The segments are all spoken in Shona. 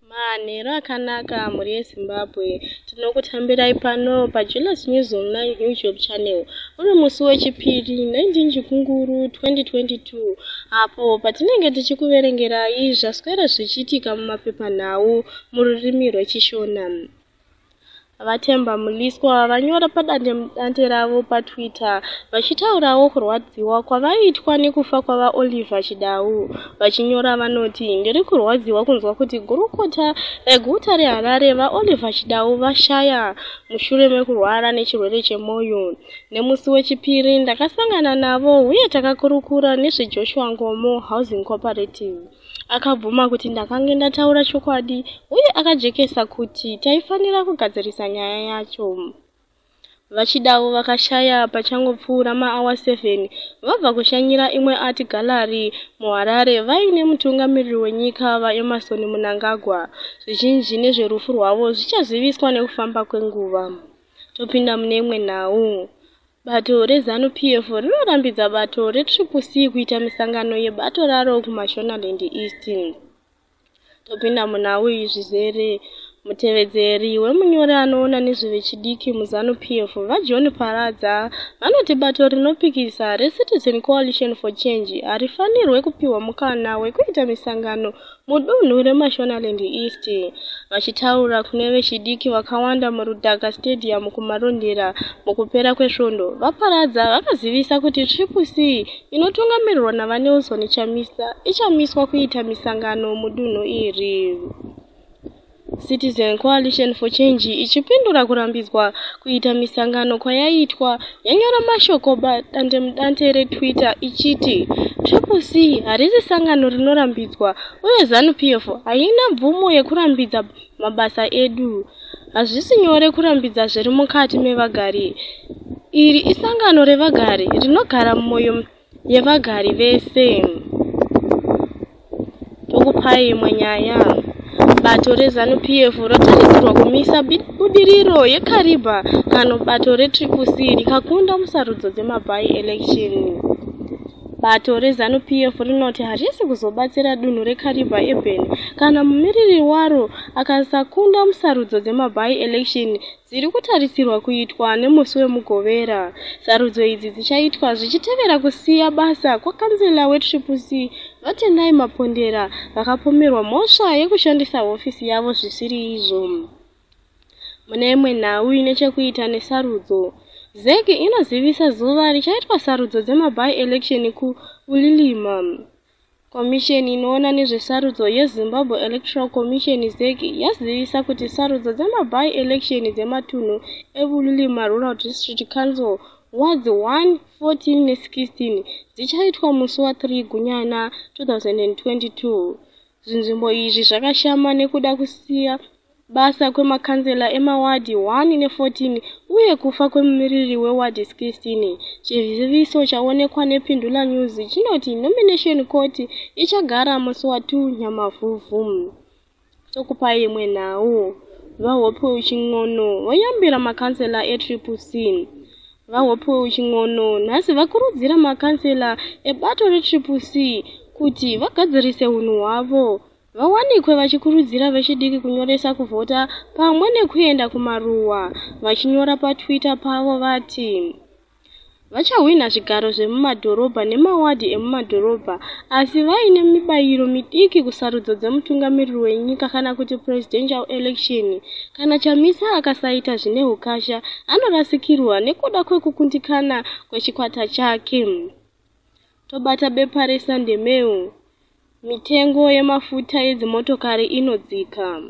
Manhero akanaka muri yeZimbabwe. Tinokutambirai pano paJolas News Online YouTube channel. Uri musi wechipiri 19 Chikunguru 2022. Apo patinenge tichikuverengerai zvaswera zvichiitika mumapepanhau mururimi rweChiShona. Vatemba muliswa vanyora padande ravo paTwitter vachitaurawo kurwadziwa kwavaitwa nekufa kwava Oliver Chidau. Vachinyora vanoti, ndiri kurwadziwa kunzwa kuti gurukota reguta reHarare vaOliver Chidau vashaya mushure mekurwara nechirwere chemwoyo. Nemusi wechipiri ndakasangana navo uye takakurukura nezveJoshua Ngomo Housing Cooperative. Akabvuma kuti ndakange ndataura chokwadi uye akajekesa kuti taifanira kugadzirisa nyaya yacho. Vachidau vakashaya pachangopfuura maawa 7 vabva kushanyira imwe art gallery muHarare vaine mutungamiriri wenyika vaEmerson Mnangagwa. Zvizhinji nezverufu rwavo zvichaziviswa nekufamba kwenguva. Topinda mune imwe nhau. Bato Re-Zanu PF rinorambidza bato Re-CCC kuita misangano yebato raro KuMashonaland East. Topinda munhau izvizere. Mutevedzeri wemunyori anoona nezvevechidiki muZanu PF vaJohn Paradza vanoti bato rinopikisa reCitizen Coalition for Change harifanirwe kupiwa mukana wekuita misangano mudunhu reMashonaland East. Vachitaura kune vechidiki vakawanda muRudhaka Stadium kumarondera mukupera kwesvondo, vaParadza vakazivisa kuti CCC inotungamirirwa navaNelson ichamiswa kuita misangano mudunhu iri. Citizen Coalition for Change ichipindura kurambidzwa kuita misangano kwayaitwa yanyora mashoko padande reTwitter ichiti CCC harisi sangano rinorambidzwa uye ZANU PF haina mvumo yekurambidza mabasa edu. Hazvisi nyore kurambidza zviri mukati mevagari. Iri isangano revagari rinogara mumwoyo yevagari vese. Tokupai imwe nyaya. Bato reZANU PF rotarisirwa kumisa budiriro yeKariba kana bato re-CCC rikakunda musarudzo dzemabai election. Bato reZANU PF rinoti harisi kuzobatsira dunhu reKariba Eben kana mumiriri waro akasakunda musarudzo dzemabai election dziri kutarisirwa kuitwa nemusi wemugovera. Sarudzo idzi dzichaitwa zvichitevera kusiya basa kwakanzela we-CCC Vatendai Mapondera vakapomerwa mhosva yekushandisa hofisi yavo zvisiri izvo. Mune imwe nhau ine chekuita nesarudzo, ZEC inozivisa zuva richaitwa sarudzo dzemabai election kuUlilima. Komisheni inoona nezvesarudzo yeZimbabwe Electoral Commission ZEC yazivisa kuti sarudzo dzemabai election dzematunhu eUlilima Rural District Council wards 1, 14 ne16 dzichaitwa musi wa3 Gunyana 2022. Zvinzvimbo izvi zvakashama nekuda kusiya basa kwemakanzela emawadhi 1 ne14 uye kufa kwemumiriri wewadi 16. Chiziviso chaonekwa nePindula News chinoti nomination court ichagara musi wa2 Nyamavhuvhu. Tokupai imwe nhau. VaHope Uching'ono voyambira makanzela eCCC. VaHope Uching'ono nhasi vakurudzira makansela ebato re-CCC kuti vagadzirise unhu hwavo. Vawanikwe vachikurudzira vechidiki kunyoresa kuvhota pamwe nekuenda kumaruwa. Vachinyora paTwitter pavo vati vachahwina zvigaro zvemumadhorobha nemawadhi emumadhorobha asi vaine mibayiro midiki kusarudzo dzemutungamiriri wenyika kana kuti presidential election. Kana chamisa akasaita zvine ukasha anorasikirwa nekuda kwekukundikana kwechikwata chake. Tobata bepa reSunday Mail. Mitengo yemafuta edzimotokari inodzika.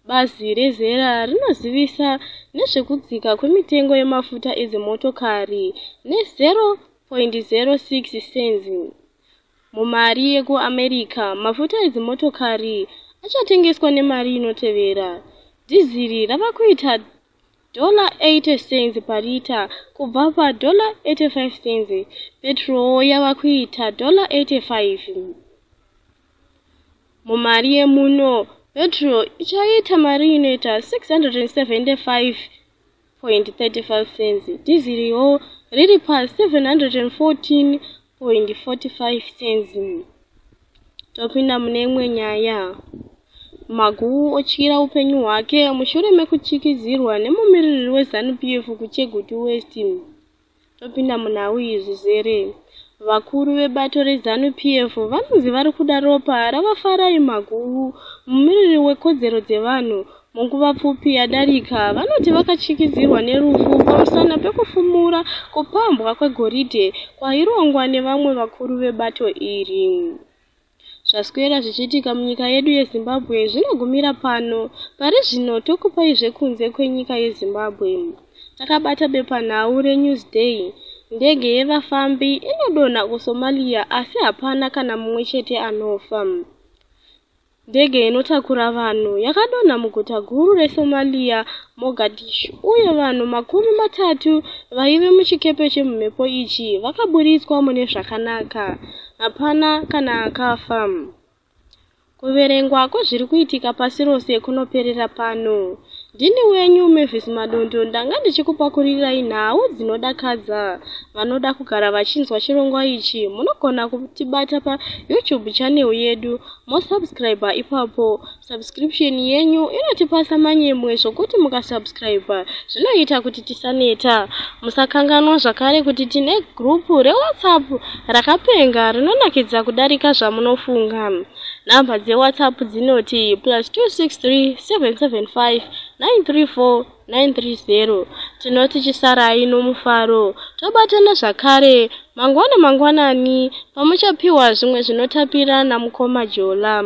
Bazi reZera rinozivisa nezvekudzika kwemitengo yemafuta edzimotokari ne0.06 cents. Mumari yekuAmerica mafuta edzimotokari achatengeswa nemari inotevera. Dhiziri rava kuita $80 cents parita kubva pa$85 cents. Petrol yava kuita $85. Mumari yemuno petrol ichaita mari inoita 675.35 cents. Dhiziriwo riri pa 714.45 cents. Topinda mune imwe nyaya. Magu otyira upenyu hwake mushure mekuchikizirwa nemumiriri weZanu-PF kuChegutu West. Topinda munhau izvi zere. Vakuru vebato reZanu-PF vanonzi vari kuda ropa ravafarai Magu, mumiriri wekodzero dzevanhu. Munguva pfupi yadarika, vanoti vakachikizirwa nerufu pamusana pekufumura kupambwa kwegoridhe kwairongwa nevamwe vakuru vebato iri. Zvaswera zvichiitika munyika yedu yeZimbabwe zvinogumira pano. Pari zvino tokupai zvekunze kwenyika yeZimbabwe. Takabata bepanhau reNewsday. Ndege yevafambi inodonha kuSomalia asi hapana kana mumwe chete anofa. Ndege inotakura vanhu yakadonha muguta guru reSomalia, Mogadishu, uye vanhu 30 vaive muchikepe chemumhepo ichi vakaburitswa mune zvakanaka. Hapana kana akafa. Kuverengwa kwezviri kuitika pasi rose kunoperera pano. Ndini wenyu Mavis Madondo, ndanga ndichikupakurirai nhau dzinodakadza. Vanoda kugara vachinzwa chirongwa ichi munogona kutibata paYouTube channel yedu, mosubscribe ipapo. Subscription yenyu inotipasa manyemwe zvokuti mukasubscribe zvinoita kuti tisaneta. Musakanganwa zvakare kuti tine grupu reWhatsApp rakapenga rinonakidza kudarika zvamunofunga. Namba dzeWhatsApp dzinoti +263 775 934 930. Tinoti chisarai nomufaro. Tobatana zvakare mangwanani pamuchapiwa zvimwe zvinotapira namukoma Jola.